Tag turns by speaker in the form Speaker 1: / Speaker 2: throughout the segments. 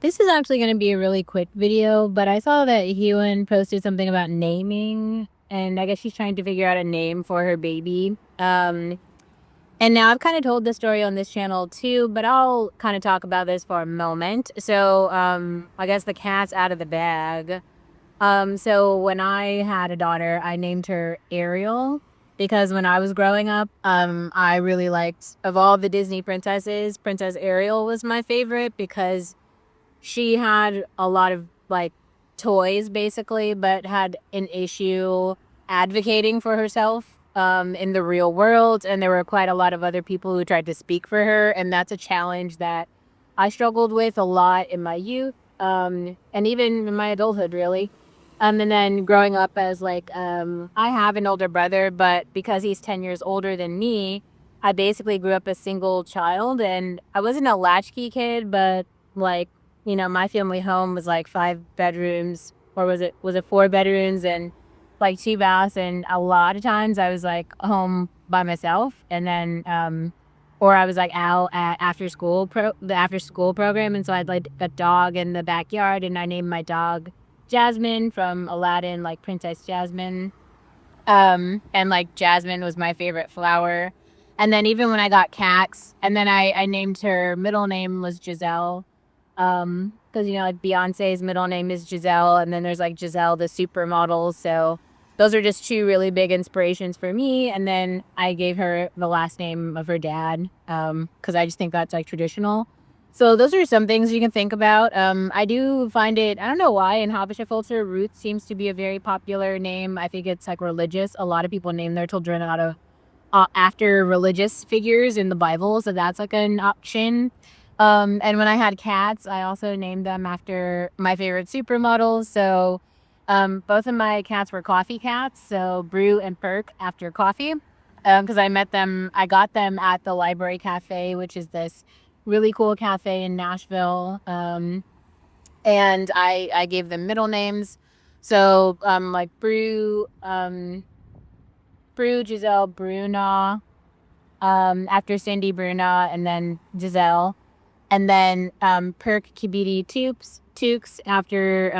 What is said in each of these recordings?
Speaker 1: This is actually going to be a really quick video, but I saw that Hewin posted something about naming, and I guess she's trying to figure out a name for her baby. And now I've kind of told this story on this channel too, but I'll kind of talk about this for a moment. So, I guess the cat's out of the bag. So when I had a daughter, I named her Ariel because when I was growing up, I really liked, of all the Disney princesses, Princess Ariel was my favorite because she had a lot of like toys basically, but had an issue advocating for herself in the real world. And there were quite a lot of other people who tried to speak for her. And that's a challenge that I struggled with a lot in my youth and even in my adulthood, really. And then growing up as I have an older brother, but because he's 10 years older than me, I basically grew up a single child. And I wasn't a latchkey kid, but like, my family home was like 5 bedrooms, or was it 4 bedrooms and like 2 baths, and a lot of times I was like home by myself, and then or I was like out at the after school program, and so I'd like a dog in the backyard, and I named my dog Jasmine from Aladdin, like Princess Jasmine. And like Jasmine was my favorite flower. And then even when I got cats, and then I named her middle name was Gisele. Because like Beyonce's middle name is Gisele, and then there's like Gisele the supermodel. So those are just two really big inspirations for me. And then I gave her the last name of her dad, because I just think that's like traditional. So those are some things you can think about. I do find it, I don't know why, in Habesha culture, Ruth seems to be a very popular name. I think it's like religious. A lot of people name their children out of after religious figures in the Bible, so that's like an option. And when I had cats, I also named them after my favorite supermodels. So both of my cats were coffee cats, so Brew and Perc after coffee. Because I got them at the Library Cafe, which is this really cool cafe in Nashville. And I gave them middle names. So like Brew Gisele Bruna, after Cindy Bruna, and then Giselle. And then Perc Kibede Tookes after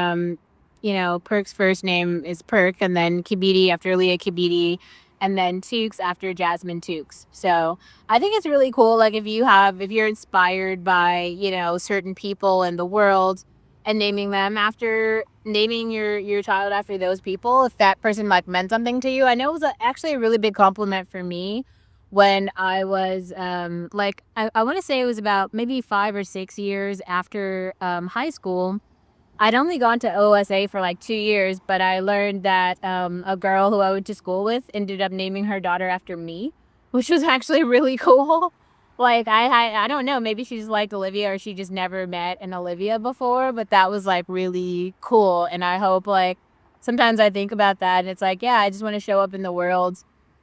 Speaker 1: Perc's first name is Perc, and then Kibede after Leah Kibede, and then Tookes after Jasmine Tookes. So I think it's really cool. Like if you're inspired by certain people in the world and naming your child after those people, if that person like meant something to you. I know it was actually a really big compliment for me when I was I want to say it was about maybe 5 or 6 years after high school. I'd only gone to OSA for like 2 years, but I learned that a girl who I went to school with ended up naming her daughter after me, which was actually really cool. Like I don't know, maybe she just liked Olivia, or she just never met an Olivia before, but that was like really cool. And I hope, like, sometimes I think about that and it's like, yeah, I just want to show up in the world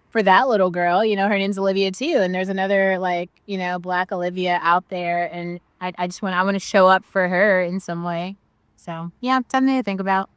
Speaker 1: for that little girl. Her name's Olivia too, and there's another Black Olivia out there, and I want to show up for her in some way. So yeah, something to think about.